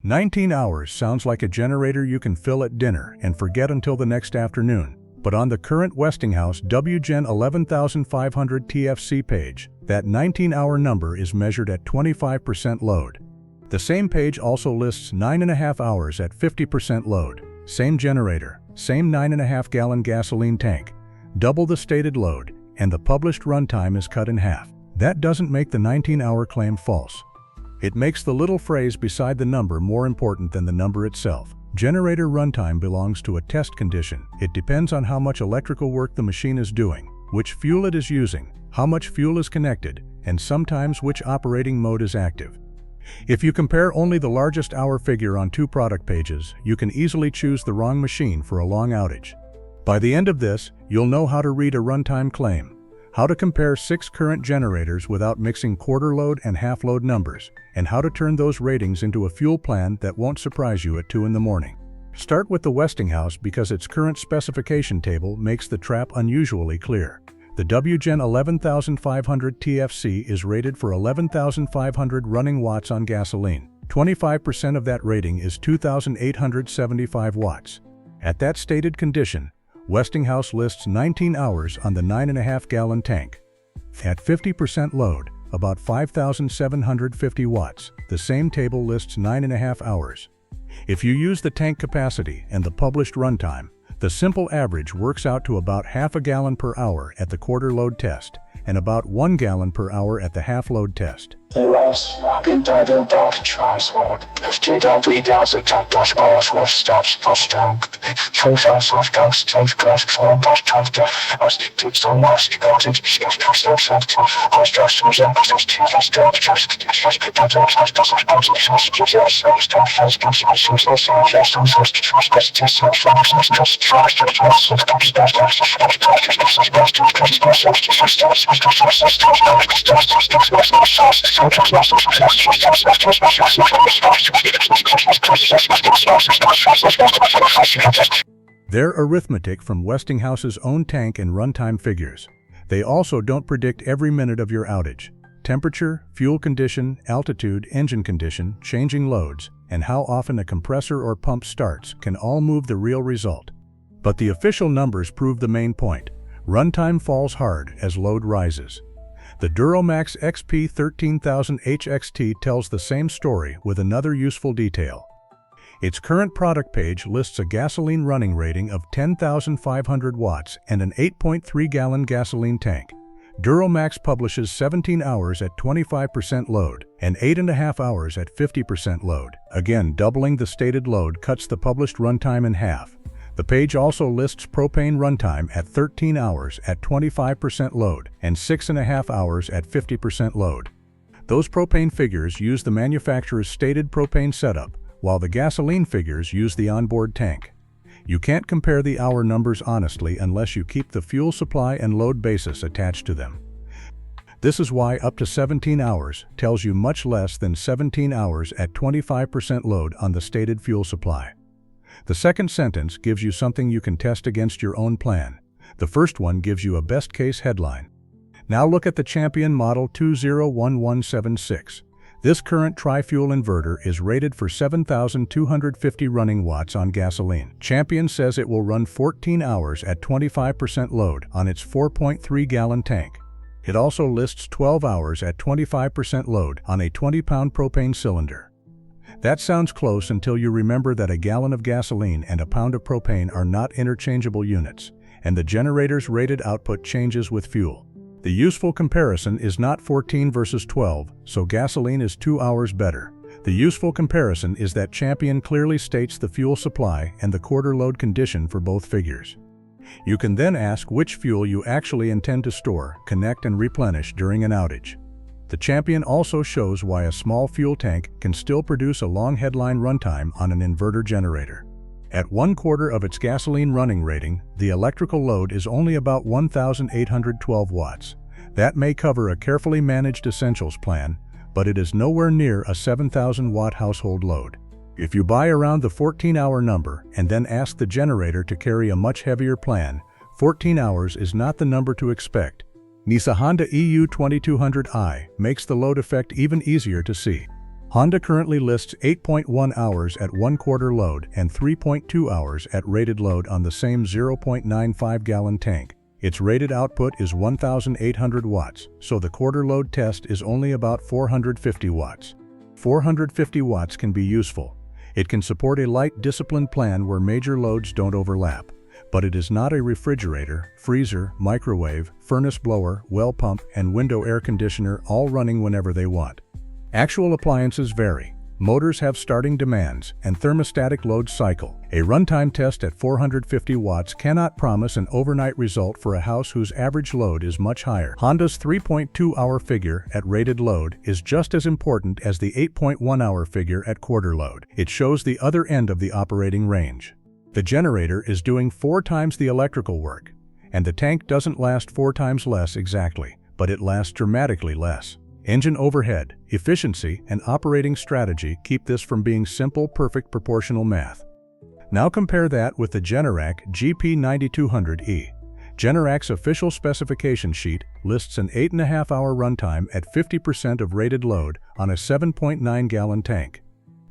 19 hours sounds like a generator you can fill at dinner and forget until the next afternoon. But on the current Westinghouse WGen 11500 TFC page, that 19-hour number is measured at 25% load. The same page also lists 9.5 hours at 50% load. Same generator, same 9.5-gallon gasoline tank, double the stated load, and the published runtime is cut in half. That doesn't make the 19-hour claim false. It makes the little phrase beside the number more important than the number itself. Generator runtime belongs to a test condition. It depends on how much electrical work the machine is doing, which fuel it is using, how much fuel is connected, and sometimes which operating mode is active. If you compare only the largest hour figure on two product pages, you can easily choose the wrong machine for a long outage. By the end of this, you'll know how to read a runtime claim, how to compare 6 current generators without mixing quarter load and half load numbers, and how to turn those ratings into a fuel plan that won't surprise you at 2 in the morning. Start with the Westinghouse because its current specification table makes the trap unusually clear. The WGen 11500 TFC is rated for 11,500 running watts on gasoline. 25% of that rating is 2,875 watts. At that stated condition, Westinghouse lists 19 hours on the 9.5-gallon tank. At 50% load, about 5,750 watts, the same table lists 9.5 hours. If you use the tank capacity and the published runtime, the simple average works out to about half a gallon per hour at the quarter load test, and about 1 gallon per hour at the half load test. They're arithmetic from Westinghouse's own tank and runtime figures. They also don't predict every minute of your outage. Temperature, fuel condition, altitude, engine condition, changing loads, and how often a compressor or pump starts can all move the real result. But the official numbers prove the main point. Runtime falls hard as load rises. The Duramax XP 13000 HXT tells the same story with another useful detail. Its current product page lists a gasoline running rating of 10,500 watts and an 8.3-gallon gasoline tank. Duramax publishes 17 hours at 25% load and 8.5 hours at 50% load. Again, doubling the stated load cuts the published runtime in half. The page also lists propane runtime at 13 hours at 25% load and 6.5 hours at 50% load. Those propane figures use the manufacturer's stated propane setup, while the gasoline figures use the onboard tank. You can't compare the hour numbers honestly unless you keep the fuel supply and load basis attached to them. This is why up to 17 hours tells you much less than 17 hours at 25% load on the stated fuel supply. The second sentence gives you something you can test against your own plan. The first one gives you a best-case headline. Now look at the Champion Model 201176. This current tri-fuel inverter is rated for 7,250 running watts on gasoline. Champion says it will run 14 hours at 25% load on its 4.3-gallon tank. It also lists 12 hours at 25% load on a 20-pound propane cylinder. That sounds close until you remember that a gallon of gasoline and a pound of propane are not interchangeable units, and the generator's rated output changes with fuel. The useful comparison is not 14 versus 12, so gasoline is 2 hours better. The useful comparison is that Champion clearly states the fuel supply and the quarter load condition for both figures. You can then ask which fuel you actually intend to store, connect, and replenish during an outage. The Champion also shows why a small fuel tank can still produce a long headline runtime on an inverter generator. At 1/4 of its gasoline running rating, the electrical load is only about 1,812 watts. That may cover a carefully managed essentials plan, but it is nowhere near a 7,000-watt household load. If you buy around the 14-hour number and then ask the generator to carry a much heavier plan, 14 hours is not the number to expect. Nissan Honda EU 2200i makes the load effect even easier to see. Honda currently lists 8.1 hours at 1/4 load and 3.2 hours at rated load on the same 0.95-gallon tank. Its rated output is 1,800 watts, so the quarter load test is only about 450 watts. 450 watts can be useful. It can support a light, disciplined plan where major loads don't overlap, but it is not a refrigerator, freezer, microwave, furnace blower, well pump, and window air conditioner all running whenever they want. Actual appliances vary. Motors have starting demands and thermostatic load cycle. A runtime test at 450 watts cannot promise an overnight result for a house whose average load is much higher. Honda's 3.2-hour figure at rated load is just as important as the 8.1-hour figure at quarter load. It shows the other end of the operating range. The generator is doing 4 times the electrical work, and the tank doesn't last 4 times less exactly, but it lasts dramatically less. Engine overhead, efficiency, and operating strategy keep this from being simple, perfect proportional math. Now compare that with the Generac GP9200E. Generac's official specification sheet lists an 8.5-hour runtime at 50% of rated load on a 7.9-gallon tank.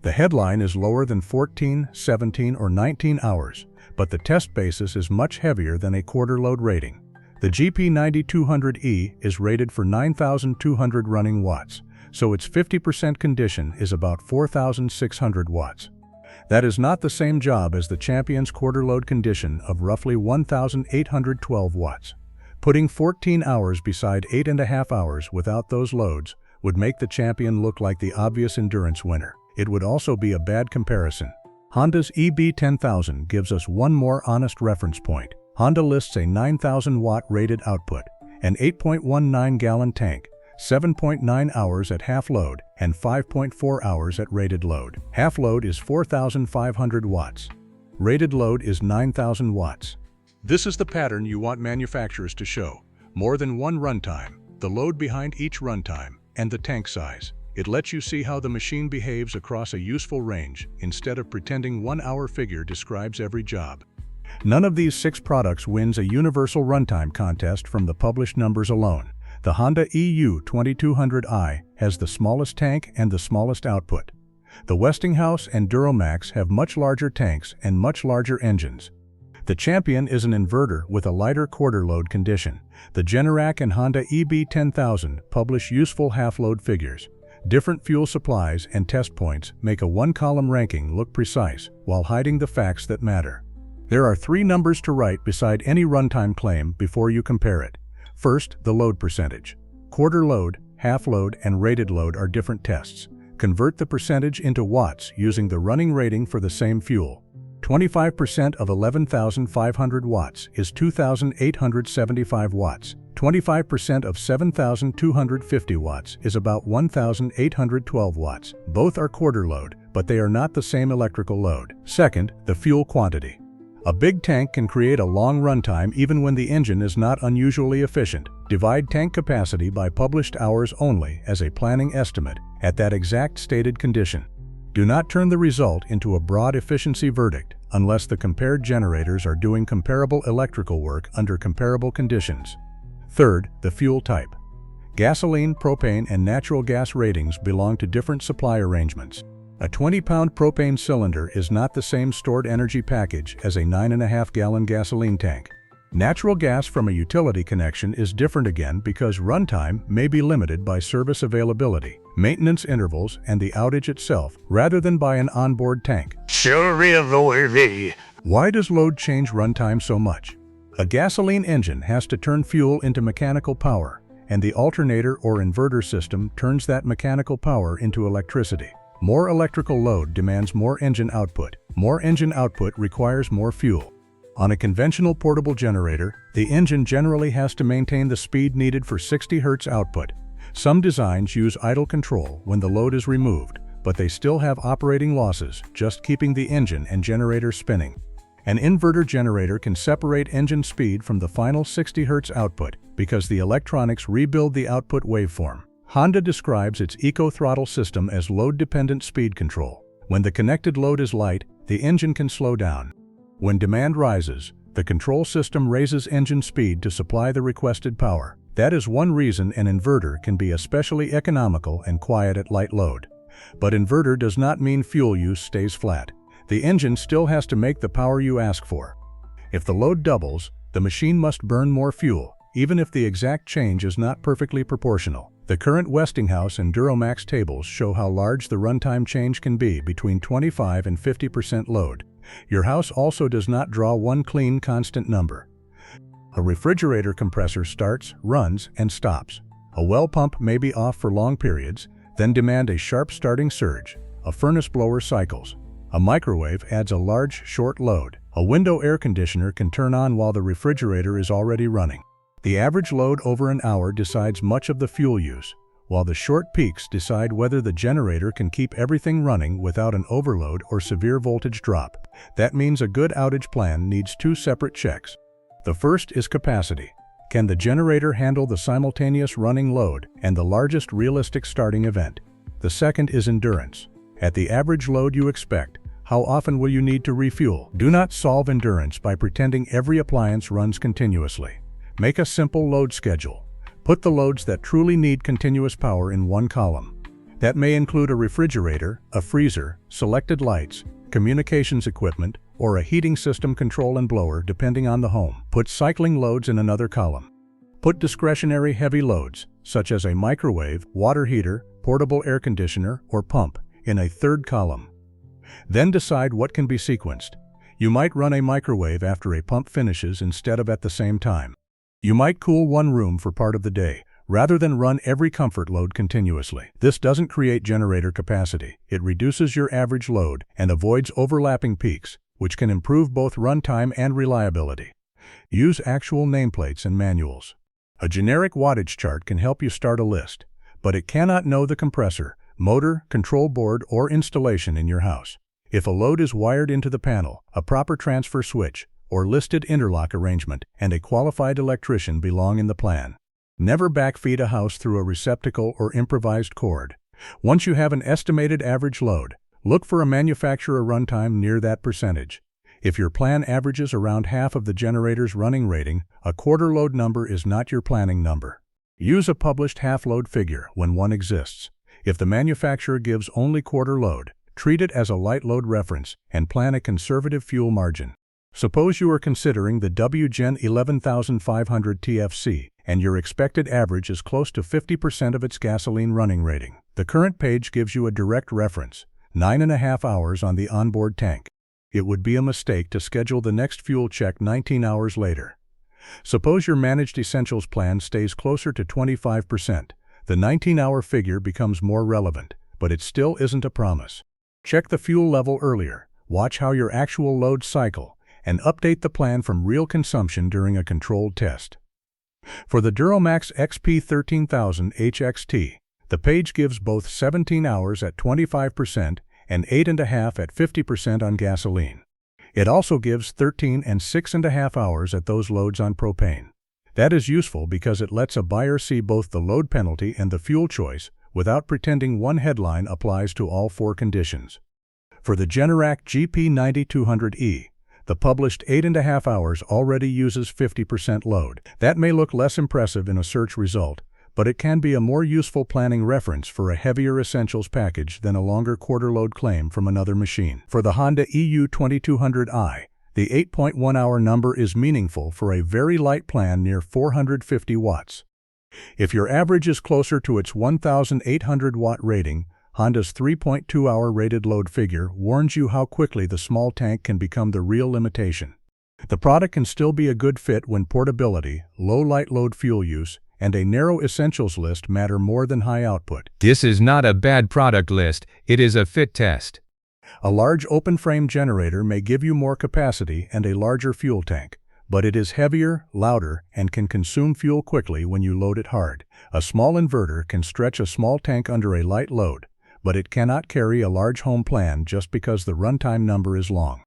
The headline is lower than 14, 17, or 19 hours, but the test basis is much heavier than a quarter load rating. The GP9200E is rated for 9,200 running watts, so its 50% condition is about 4,600 watts. That is not the same job as the Champion's quarter load condition of roughly 1,812 watts. Putting 14 hours beside 8.5 hours without those loads would make the Champion look like the obvious endurance winner. It would also be a bad comparison. Honda's EB10000 gives us one more honest reference point. Honda lists a 9,000-watt rated output, an 8.19-gallon tank, 7.9 hours at half load, and 5.4 hours at rated load. Half load is 4,500 watts. Rated load is 9,000 watts. This is the pattern you want manufacturers to show. More than one runtime, the load behind each runtime, and the tank size. It lets you see how the machine behaves across a useful range, instead of pretending 1-hour figure describes every job. None of these 6 products wins a universal runtime contest from the published numbers alone. The Honda EU2200i has the smallest tank and the smallest output. The Westinghouse and Duramax have much larger tanks and much larger engines. The Champion is an inverter with a lighter quarter load condition. The Generac and Honda EB10000 publish useful half-load figures. Different fuel supplies and test points make a one-column ranking look precise while hiding the facts that matter. There are 3 numbers to write beside any runtime claim before you compare it. First, the load percentage. Quarter load, half load, and rated load are different tests. Convert the percentage into watts using the running rating for the same fuel. 25% of 11,500 watts is 2,875 watts. 25% of 7,250 watts is about 1,812 watts. Both are quarter load, but they are not the same electrical load. Second, the fuel quantity. A big tank can create a long runtime even when the engine is not unusually efficient. Divide tank capacity by published hours only as a planning estimate at that exact stated condition. Do not turn the result into a broad efficiency verdict unless the compared generators are doing comparable electrical work under comparable conditions. Third, the fuel type. Gasoline, propane, and natural gas ratings belong to different supply arrangements. A 20-pound propane cylinder is not the same stored energy package as a 9.5-gallon gasoline tank. Natural gas from a utility connection is different again because runtime may be limited by service availability, maintenance intervals, and the outage itself, rather than by an onboard tank. Why does load change runtime so much? A gasoline engine has to turn fuel into mechanical power, and the alternator or inverter system turns that mechanical power into electricity. More electrical load demands more engine output. More engine output requires more fuel. On a conventional portable generator, the engine generally has to maintain the speed needed for 60 Hz output. Some designs use idle control when the load is removed, but they still have operating losses, just keeping the engine and generator spinning. An inverter generator can separate engine speed from the final 60 Hz output because the electronics rebuild the output waveform. Honda describes its eco-throttle system as load-dependent speed control. When the connected load is light, the engine can slow down. When demand rises, the control system raises engine speed to supply the requested power. That is one reason an inverter can be especially economical and quiet at light load. But inverter does not mean fuel use stays flat. The engine still has to make the power you ask for. If the load doubles, the machine must burn more fuel, even if the exact change is not perfectly proportional. The current Westinghouse and Duramax tables show how large the runtime change can be between 25 and 50% load. Your house also does not draw one clean, constant number. A refrigerator compressor starts, runs, and stops. A well pump may be off for long periods, then demand a sharp starting surge. A furnace blower cycles. A microwave adds a large, short load. A window air conditioner can turn on while the refrigerator is already running. The average load over an hour decides much of the fuel use, while the short peaks decide whether the generator can keep everything running without an overload or severe voltage drop. That means a good outage plan needs two separate checks. The first is capacity. Can the generator handle the simultaneous running load and the largest realistic starting event? The second is endurance. At the average load you expect, how often will you need to refuel? Do not solve endurance by pretending every appliance runs continuously. Make a simple load schedule. Put the loads that truly need continuous power in one column. That may include a refrigerator, a freezer, selected lights, communications equipment, or a heating system control and blower depending on the home. Put cycling loads in another column. Put discretionary heavy loads, such as a microwave, water heater, portable air conditioner, or pump, in a third column. Then decide what can be sequenced. You might run a microwave after a pump finishes instead of at the same time. You might cool one room for part of the day, rather than run every comfort load continuously. This doesn't create generator capacity. It reduces your average load and avoids overlapping peaks, which can improve both runtime and reliability. Use actual nameplates and manuals. A generic wattage chart can help you start a list, but it cannot know the compressor, motor, control board, or installation in your house. If a load is wired into the panel, a proper transfer switch, or listed interlock arrangement, and a qualified electrician belong in the plan. Never backfeed a house through a receptacle or improvised cord. Once you have an estimated average load, look for a manufacturer runtime near that percentage. If your plan averages around half of the generator's running rating, a quarter load number is not your planning number. Use a published half load figure when one exists. If the manufacturer gives only quarter load, treat it as a light load reference and plan a conservative fuel margin. Suppose you are considering the WGen 11500 TFC and your expected average is close to 50% of its gasoline running rating. The current page gives you a direct reference, 9.5 hours on the onboard tank. It would be a mistake to schedule the next fuel check 19 hours later. Suppose your managed essentials plan stays closer to 25%. The 19-hour figure becomes more relevant, but it still isn't a promise. Check the fuel level earlier, watch how your actual loads cycle, and update the plan from real consumption during a controlled test. For the Duramax XP 13000 HXT, the page gives both 17 hours at 25% and 8.5 at 50% on gasoline. It also gives 13 and 6.5 hours at those loads on propane. That is useful because it lets a buyer see both the load penalty and the fuel choice without pretending one headline applies to all four conditions. For the Generac GP9200E, the published 8.5 hours already uses 50% load. That may look less impressive in a search result, but it can be a more useful planning reference for a heavier essentials package than a longer quarter load claim from another machine. For the Honda EU2200i, the 8.1-hour number is meaningful for a very light plan near 450 watts. If your average is closer to its 1,800-watt rating, Honda's 3.2-hour rated load figure warns you how quickly the small tank can become the real limitation. The product can still be a good fit when portability, low light load fuel use, and a narrow essentials list matter more than high output. This is not a bad product list, it is a fit test. A large open-frame generator may give you more capacity and a larger fuel tank, but it is heavier, louder, and can consume fuel quickly when you load it hard. A small inverter can stretch a small tank under a light load, but it cannot carry a large home plan just because the runtime number is long.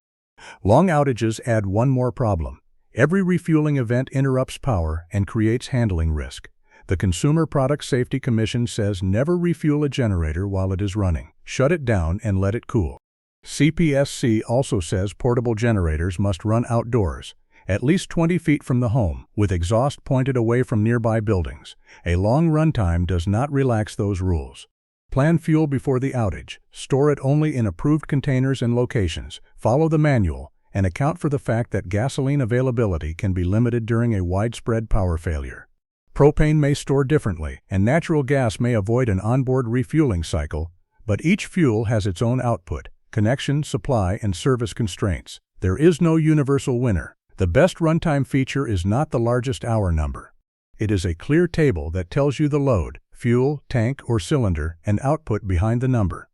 Long outages add one more problem. Every refueling event interrupts power and creates handling risk. The Consumer Product Safety Commission says never refuel a generator while it is running. Shut it down and let it cool. CPSC also says portable generators must run outdoors, at least 20 feet from the home, with exhaust pointed away from nearby buildings. A long runtime does not relax those rules. Plan fuel before the outage. Store it only in approved containers and locations. Follow the manual and account for the fact that gasoline availability can be limited during a widespread power failure. Propane may store differently, and natural gas may avoid an onboard refueling cycle, but each fuel has its own output, connection, supply, and service constraints. There is no universal winner. The best runtime feature is not the largest hour number. It is a clear table that tells you the load, fuel, tank, or cylinder, and output behind the number.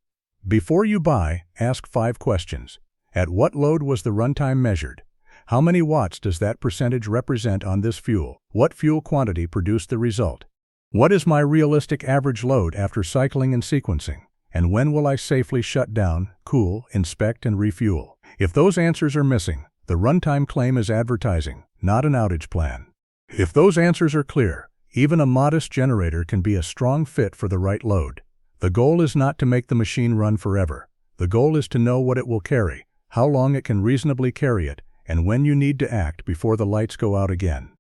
Before you buy, ask 5 questions. At what load was the runtime measured? How many watts does that percentage represent on this fuel? What fuel quantity produced the result? What is my realistic average load after cycling and sequencing? And when will I safely shut down, cool, inspect, and refuel? If those answers are missing, the runtime claim is advertising, not an outage plan. If those answers are clear, even a modest generator can be a strong fit for the right load. The goal is not to make the machine run forever. The goal is to know what it will carry, how long it can reasonably carry it, and when you need to act before the lights go out again.